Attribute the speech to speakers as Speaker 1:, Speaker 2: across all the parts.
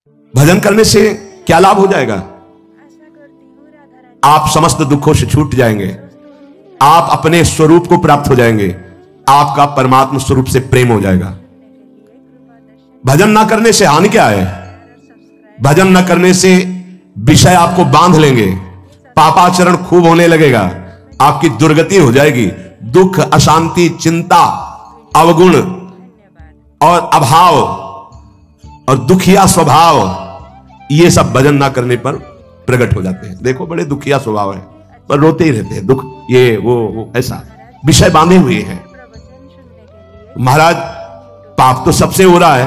Speaker 1: भजन करने से क्या लाभ हो जाएगा? आप समस्त दुखों से छूट जाएंगे, आप अपने स्वरूप को प्राप्त हो जाएंगे, आपका परमात्मा स्वरूप से प्रेम हो जाएगा। भजन ना करने से हानि क्या है? भजन ना करने से विषय आपको बांध लेंगे, पापाचरण खूब होने लगेगा, आपकी दुर्गति हो जाएगी, दुख, अशांति, चिंता, अवगुण और अभाव और दुखिया स्वभाव, ये सब भजन ना करने पर प्रकट हो जाते हैं। देखो बड़े दुखिया स्वभाव है पर रोते ही रहते हैं, दुख ये वो ऐसा विषय बांधे हुए हैं। महाराज पाप तो सबसे हो रहा है,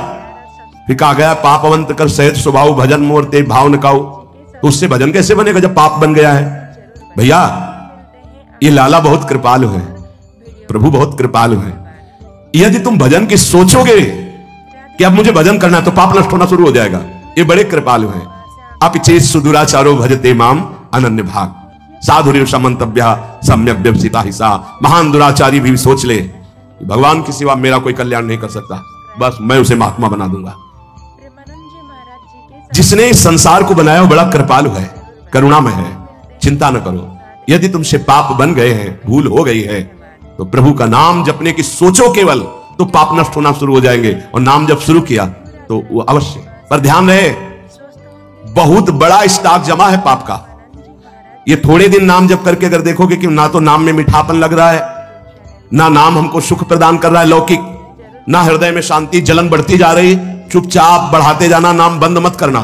Speaker 1: फिर कहा गया पापवंत कर सहज स्वभाव भजन मोर ते भाव न काऊ। तो उससे भजन कैसे बनेगा जब पाप बन गया है? भैया ये लाला बहुत कृपालु है, प्रभु बहुत कृपालु है। यदि तुम भजन की सोचोगे कि अब मुझे भजन करना है तो पाप नष्ट होना शुरू हो जाएगा। ये बड़े कृपालु हैं। अपिचेत सुदुराचारो भजते माम अनन्य भाग साधुर्य समंतव्य सम्यक व्यवसिता हिस्सा। महान दुराचारी भी सोच ले भगवान की सिवा मेरा कोई कल्याण नहीं कर सकता, बस मैं उसे महात्मा बना दूंगा। जिसने इस संसार को बनाया वो बड़ा कृपालु है, करुणामय है। चिंता न करो, यदि तुमसे पाप बन गए हैं, भूल हो गई है, तो प्रभु का नाम जपने की सोचो केवल, तो पाप नष्ट होना शुरू हो जाएंगे। और नाम जब शुरू किया तो वो अवश्य, पर ध्यान रहे बहुत बड़ा स्टॉक जमा है पाप का। ये थोड़े दिन नाम जप करके अगर देखोगे कि ना तो नाम में मीठापन लग रहा है, ना नाम हमको सुख प्रदान कर रहा है लौकिक, ना हृदय में शांति, जलन बढ़ती जा रही, चुपचाप बढ़ाते जाना, नाम बंद मत करना,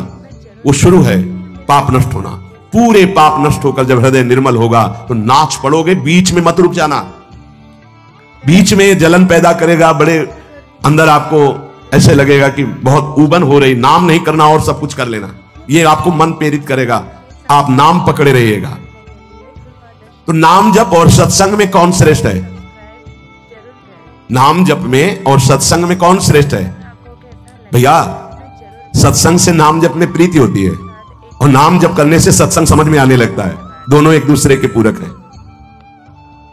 Speaker 1: वो शुरू है पाप नष्ट होना। पूरे पाप नष्ट होकर जब हृदय निर्मल होगा तो नाच पड़ोगे, बीच में मत रुक जाना। बीच में जलन पैदा करेगा, बड़े अंदर आपको ऐसे लगेगा कि बहुत ऊबन हो रही, नाम नहीं करना और सब कुछ कर लेना, ये आपको मन प्रेरित करेगा, आप नाम पकड़े रहिएगा। तो नाम जप और सत्संग में कौन श्रेष्ठ है? नाम जप में और सत्संग में कौन श्रेष्ठ है? भैया सत्संग से नाम जप में प्रीति होती है और नाम जप करने से सत्संग समझ में आने लगता है, दोनों एक दूसरे के पूरक हैं।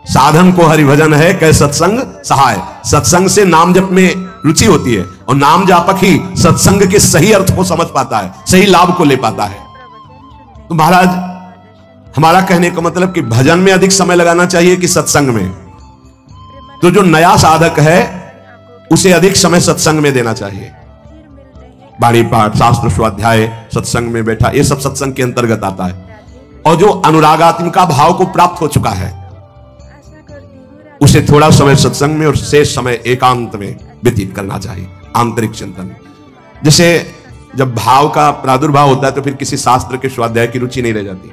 Speaker 1: साधन को हरिभजन है कै सत्संग सहाय। सत्संग से नाम जप में रुचि होती है और नाम जापक ही सत्संग के सही अर्थ को समझ पाता है, सही लाभ को ले पाता है। तो महाराज हमारा कहने का मतलब कि भजन में अधिक समय लगाना चाहिए कि सत्संग में? तो जो नया साधक है उसे अधिक समय सत्संग में देना चाहिए। वाणी पाठ, शास्त्र स्वाध्याय, सत्संग में बैठा, ये सब सत्संग के अंतर्गत आता है। और जो अनुरागात्मिका भाव को प्राप्त हो चुका है उसे थोड़ा समय सत्संग में और शेष समय एकांत में व्यतीत करना चाहिए, आंतरिक चिंतन। जैसे जब भाव का प्रादुर्भाव होता है तो फिर किसी शास्त्र के स्वाध्याय की रुचि नहीं रह जाती,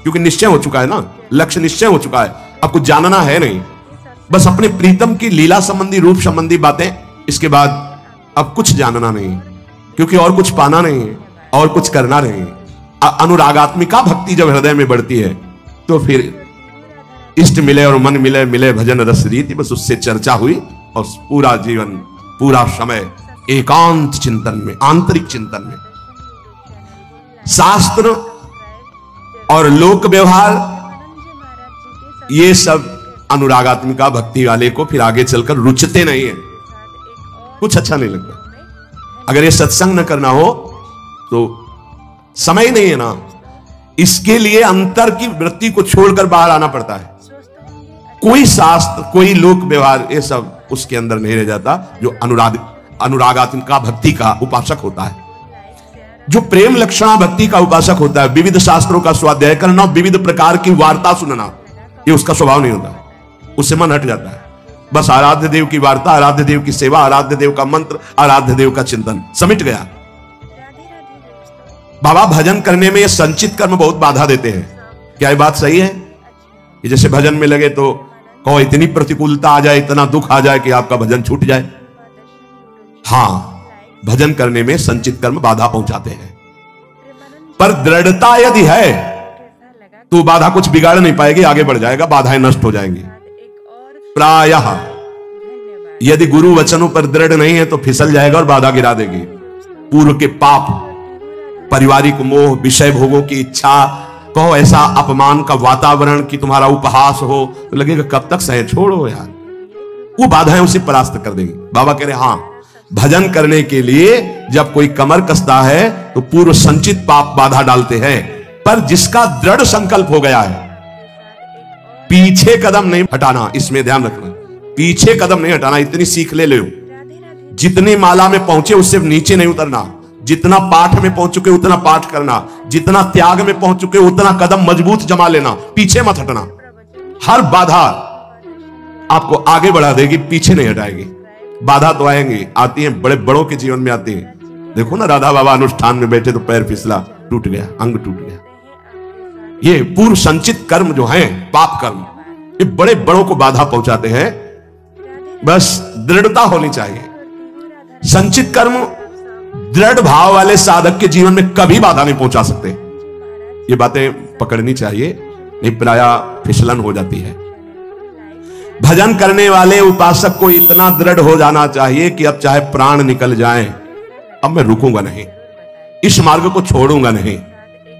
Speaker 1: क्योंकि निश्चय हो चुका है ना, लक्ष्य निश्चय हो चुका है, अब कुछ जानना है नहीं, बस अपने प्रीतम की लीला संबंधी, रूप संबंधी बातें, इसके बाद अब कुछ जानना नहीं, क्योंकि और कुछ पाना नहीं है, और कुछ करना नहीं। अनुरागात्मिका भक्ति जब हृदय में बढ़ती है तो फिर इष्ट मिले और मन मिले, मिले भजन रस रीति, बस उससे चर्चा हुई और पूरा जीवन, पूरा समय एकांत चिंतन में, आंतरिक चिंतन में। शास्त्र और लोक व्यवहार ये सब अनुरागात्मिका भक्ति वाले को फिर आगे चलकर रुचते नहीं है, कुछ अच्छा नहीं लगता। अगर ये सत्संग न करना हो तो समय नहीं है ना, इसके लिए अंतर की वृत्ति को छोड़कर बाहर आना पड़ता है। कोई शास्त्र, कोई लोक व्यवहार, ये सब उसके अंदर नहीं रह जाता जो अनुरागात्मिका भक्ति का उपासक होता है। जो प्रेम लक्षणा भक्ति का उपासक होता है, विविध शास्त्रों का स्वाध्याय करना, विविध प्रकार की वार्ता सुनना, ये उसका स्वभाव नहीं होता, उससे मन हट जाता है। बस आराध्य देव की वार्ता, आराध्य देव की सेवा, आराध्य देव का मंत्र, आराध्य देव का चिंतन, समिट गया। बाबा भजन करने में ये संचित कर्म बहुत बाधा देते हैं। क्या ये बात सही है? कि जैसे भजन में लगे तो कहो इतनी प्रतिकूलता आ जाए, इतना दुख आ जाए कि आपका भजन छूट जाए। हाँ, भजन करने में संचित कर्म बाधा पहुंचाते हैं, पर दृढ़ता यदि है तो बाधा कुछ बिगाड़ नहीं पाएगी, आगे बढ़ जाएगा, बाधाएं नष्ट हो जाएंगी। प्रायः यदि गुरु वचनों पर दृढ़ नहीं है तो फिसल जाएगा और बाधा गिरा देगी। पूर्व के पाप, पारिवारिक मोह, विषय भोगों की इच्छा, कहो ऐसा अपमान का वातावरण कि तुम्हारा उपहास हो, तो लगेगा कब तक सहे, छोड़ो यार, वो बाधाएं उसे परास्त कर देंगी। बाबा कह रहे हाँ, भजन करने के लिए जब कोई कमर कसता है तो पूर्व संचित पाप बाधा डालते हैं, पर जिसका दृढ़ संकल्प हो गया है, पीछे कदम नहीं हटाना, इसमें ध्यान रखना, पीछे कदम नहीं हटाना। इतनी सीख ले लो, जितनी माला में पहुंचे उससे नीचे नहीं उतरना, जितना पाठ में पहुंच चुके उतना पाठ करना, जितना त्याग में पहुंच चुके उतना कदम मजबूत जमा लेना, पीछे मत हटना। हर बाधा आपको आगे बढ़ा देगी, पीछे नहीं हटाएगी। बाधा तो आएंगी, आती हैं, बड़े बड़ों के जीवन में आती हैं। देखो ना, राधा बाबा अनुष्ठान में बैठे तो पैर फिसला, टूट गया, अंग टूट गया। ये पूर्व संचित कर्म जो हैं, पाप कर्म, ये बड़े बड़ों को बाधा पहुंचाते हैं। बस दृढ़ता होनी चाहिए। संचित कर्म दृढ़ भाव वाले साधक के जीवन में कभी बाधा नहीं पहुंचा सकते। ये बातें पकड़नी चाहिए, नहीं प्रायः फिसलन हो जाती है। भजन करने वाले उपासक को इतना दृढ़ हो जाना चाहिए कि अब चाहे प्राण निकल जाएं, अब मैं रुकूंगा नहीं, इस मार्ग को छोड़ूंगा नहीं,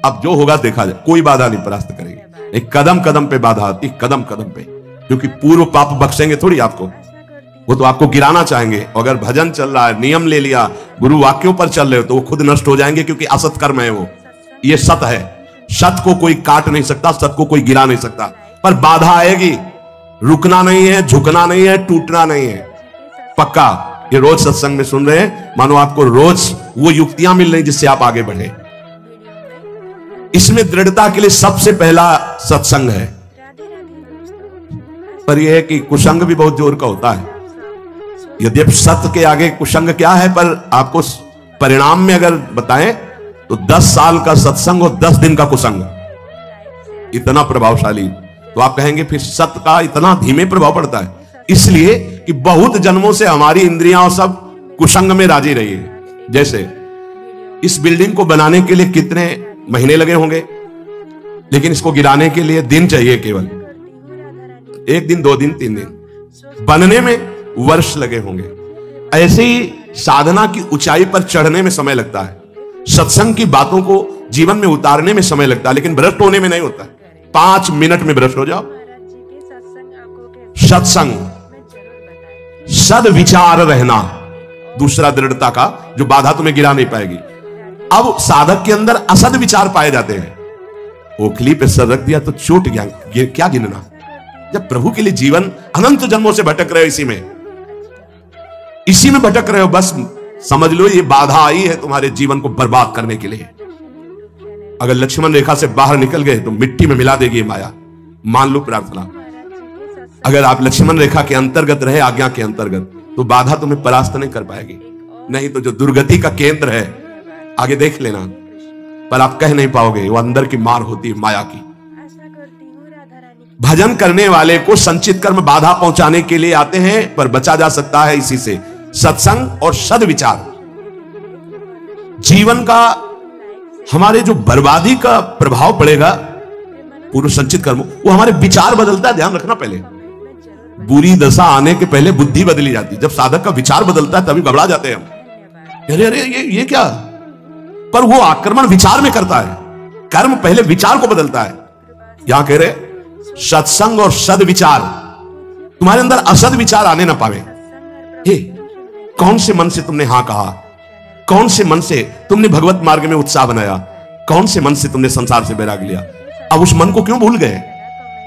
Speaker 1: अब जो होगा देखा जाए, कोई बाधा नहीं परास्त करेगी। एक कदम कदम पे बाधा आती, कदम कदम पे, क्योंकि पूर्व पाप बख्शेंगे थोड़ी आपको, वो तो आपको गिराना चाहेंगे। अगर भजन चल रहा है, नियम ले लिया, गुरु वाक्यों पर चल रहे हो, तो वो खुद नष्ट हो जाएंगे, क्योंकि असत कर्म है वो। ये सत है, सत को कोई काट नहीं सकता, सत को कोई गिरा नहीं सकता, पर बाधा आएगी। रुकना नहीं है, झुकना नहीं है, टूटना नहीं है, पक्का। ये रोज सत्संग में सुन रहे हैं, मानो आपको रोज वो युक्तियां मिल रही जिससे आप आगे बढ़े। इसमें दृढ़ता के लिए सबसे पहला सत्संग है, पर यह है कि कुसंग भी बहुत जोर का होता है। यद्यपि सत्य के आगे कुसंग क्या है, पर आपको परिणाम में अगर बताएं तो 10 साल का सत्संग और 10 दिन का कुसंग, इतना प्रभावशाली। तो आप कहेंगे फिर सत्य का इतना धीमे प्रभाव पड़ता है, इसलिए कि बहुत जन्मों से हमारी इंद्रियां सब कुसंग में राजी रही है। जैसे इस बिल्डिंग को बनाने के लिए कितने महीने लगे होंगे, लेकिन इसको गिराने के लिए दिन चाहिए, केवल 1 दिन, 2 दिन, 3 दिन। बनने में वर्ष लगे होंगे। ऐसे ही साधना की ऊंचाई पर चढ़ने में समय लगता है, सत्संग की बातों को जीवन में उतारने में समय लगता है, लेकिन भ्रष्ट होने में नहीं होता। 5 मिनट में भ्रष्ट हो जाओ। सत्संग, सद्विचार रहना, दूसरा दृढ़ता का जो बाधा तुम्हें गिरा नहीं पाएगी। अब साधक के अंदर असद विचार पाए जाते हैं। ओखली पे सर रख दिया तो चोट गया, ये क्या गिनना। जब प्रभु के लिए जीवन अनंत जन्मों से भटक रहे हो, इसी में भटक रहे हो, बस समझ लो ये बाधा आई है तुम्हारे जीवन को बर्बाद करने के लिए। अगर लक्ष्मण रेखा से बाहर निकल गए तो मिट्टी में मिला देगी माया। मान लो प्रार्थना, अगर आप लक्ष्मण रेखा के अंतर्गत रहे, आज्ञा के अंतर्गत, तो बाधा तुम्हें परास्त नहीं कर पाएगी। नहीं तो जो दुर्गति का केंद्र है, आगे देख लेना, पर आप कह नहीं पाओगे, वो अंदर की मार होती है माया की। भजन करने वाले को संचित कर्म बाधा पहुंचाने के लिए आते हैं, पर बचा जा सकता है इसी से, सत्संग और सद्विचार। जीवन का हमारे जो बर्बादी का प्रभाव पड़ेगा पूर्व संचित कर्म, वो हमारे विचार बदलता है। ध्यान रखना, पहले बुरी दशा आने के पहले बुद्धि बदली जाती है। जब साधक का विचार बदलता है तभी घबरा जाते हैं हम, अरे अरे ये क्या। पर वो आक्रमण विचार में करता है, कर्म पहले विचार को बदलता है। यहां कह रहे सत्संग और सद्विचार, तुम्हारे अंदर असद विचार आने ना पावे। हे, कौन से मन से तुमने हां कहा, कौन से मन से तुमने भगवत मार्ग में उत्साह बनाया, कौन से मन से तुमने संसार से बैराग लिया। अब उस मन को क्यों भूल गए,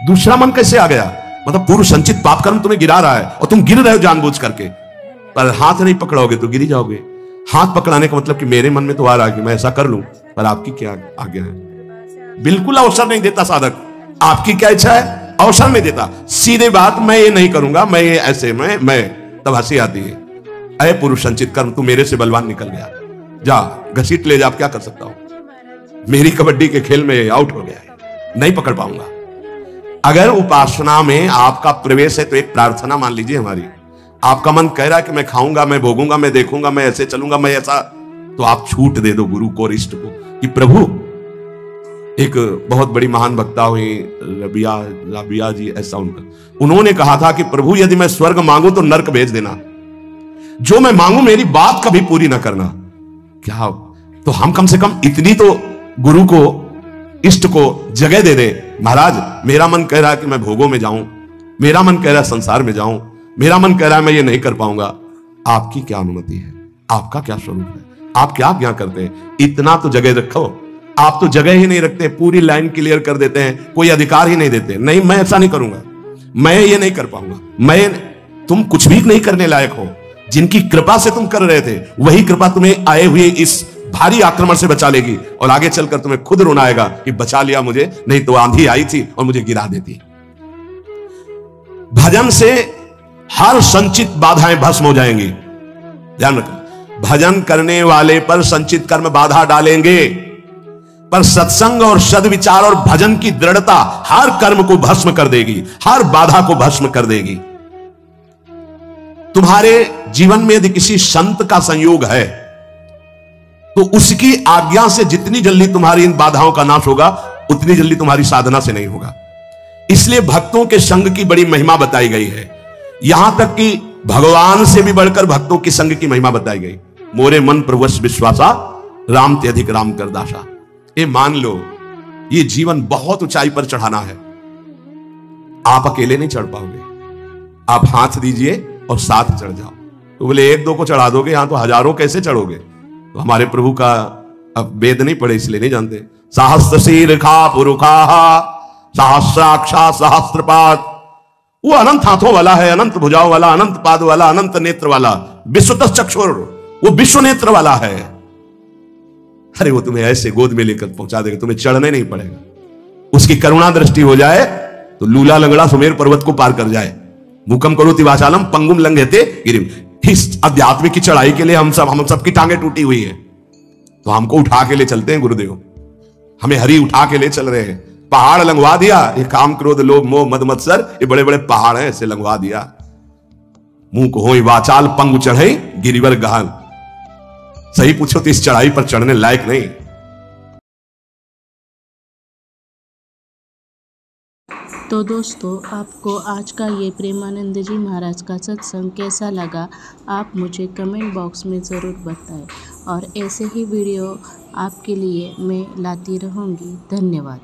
Speaker 1: दूसरा मन कैसे आ गया। मतलब पूर्व संचित पाप कर्म तुम्हें गिरा रहा है और तुम गिर रहे हो जानबूझ करके, पर हाथ नहीं पकड़ोगे तो गिरी जाओगे। हाथ पकड़ाने का मतलब कि मेरे मन में तो आ रहा है कि मैं ऐसा कर लूं, पर आपकी क्या आज्ञा है। बिल्कुल अवसर नहीं देता साधक, आपकी क्या इच्छा है अवसर नहीं देता। सीधे बात, मैं ये नहीं करूंगा, मैं ये ऐसे मैं तब हंसी आती है। अरे पुरुष संचित कर्म, तू मेरे से बलवान निकल गया, जा घसीट ले जा, आप क्या कर सकता हूं। मेरी कबड्डी के खेल में आउट हो गया है, नहीं पकड़ पाऊंगा। अगर उपासना में आपका प्रवेश है तो एक प्रार्थना मान लीजिए हमारी, आपका मन कह रहा है कि मैं खाऊंगा, मैं भोगूंगा, मैं देखूंगा, मैं ऐसे चलूंगा, मैं ऐसा, तो आप छूट दे दो गुरु को और इष्ट को कि प्रभु। एक बहुत बड़ी महान वक्ता हुई रबिया जी, ऐसा उन्होंने कहा था कि प्रभु यदि मैं स्वर्ग मांगू तो नरक भेज देना, जो मैं मांगू मेरी बात कभी पूरी ना करना। क्या, तो हम कम से कम इतनी तो गुरु को इष्ट को जगह दे दे। महाराज मेरा मन कह रहा है कि मैं भोगों में जाऊं, मेरा मन कह रहा है संसार में जाऊं, मेरा मन कह रहा है मैं ये नहीं कर पाऊंगा, आपकी क्या अनुमति है, आपका क्या स्वरूप है, आप क्या आज्ञा करते हैं, इतना तो जगह रखो। आप तो जगह ही नहीं रखते, पूरी लाइन क्लियर कर देते हैं, कोई अधिकार ही नहीं देते। नहीं, मैं ऐसा नहीं करूंगा, मैं ये नहीं कर पाऊंगा। तुम कुछ भी नहीं करने लायक हो। जिनकी कृपा से तुम कर रहे थे, वही कृपा तुम्हें आए हुए इस भारी आक्रमण से बचा लेगी, और आगे चलकर तुम्हें खुद रोना आएगा कि बचा लिया मुझे, नहीं तो आंधी आई थी और मुझे गिरा देती। भजन से हर संचित बाधाएं भस्म हो जाएंगी। ध्यान रखो, भजन करने वाले पर संचित कर्म बाधा डालेंगे, पर सत्संग और सद्विचार और भजन की दृढ़ता हर कर्म को भस्म कर देगी, हर बाधा को भस्म कर देगी। तुम्हारे जीवन में यदि किसी संत का संयोग है, तो उसकी आज्ञा से जितनी जल्दी तुम्हारी इन बाधाओं का नाश होगा, उतनी जल्दी तुम्हारी साधना से नहीं होगा। इसलिए भक्तों के संग की बड़ी महिमा बताई गई है। यहां तक कि भगवान से भी बढ़कर भक्तों के संग की महिमा बताई गई। मोरे मन प्रवश विश्वासा, राम ते अधिक राम कर दासा। ये मान लो, ये जीवन बहुत ऊंचाई पर चढ़ाना है। आप अकेले नहीं चढ़ पाओगे, आप हाथ दीजिए और साथ चढ़ जाओ। तो बोले एक दो को चढ़ा दोगे, यहां तो हजारों कैसे चढ़ोगे? तो हमारे प्रभु का अब वेद नहीं पढ़े इसलिए नहीं जानते। सहस्त्र शीर्षा पुरुखा सहस्राक्षा सहस्त्रपाद, वो अनंत हाथों वाला है, अनंत भुजाओं वाला, अनंत पाद वाला, अनंत नेत्र वाला, विश्वतः चक्षुर, वो विश्व नेत्र वाला है। अरे वो तुम्हें ऐसे गोद में लेकर पहुंचा देगा, तुम्हें चढ़ने नहीं पड़ेगा। उसकी करुणा दृष्टि हो जाए तो लूला लंगड़ा सुमेर पर्वत को पार कर जाए। मुकम करोति वाचालम पंगुम लंघयते गिरिम। इस अध्यात्म की चढ़ाई के लिए हम सबकी टांगे टूटी हुई है, तो हमको उठा के ले चलते हैं गुरुदेव। हमें हरि उठा के ले चल रहे हैं। पहाड़ लंघवा दिया, ये काम क्रोध लोभ मोह मद मत्सर, ये बड़े बड़े पहाड़ हैं, ऐसे लंघवा दिया। मुंह को होई वाचाल पंगु चढ़ई गिरिवर गहन। सही पूछो तो इस चढ़ाई पर चढ़ने लायक नहीं।
Speaker 2: तो दोस्तों, आपको आज का ये प्रेमानंद जी महाराज का सत्संग कैसा लगा, आप मुझे कमेंट बॉक्स में ज़रूर बताएं, और ऐसे ही वीडियो आपके लिए मैं लाती रहूँगी। धन्यवाद।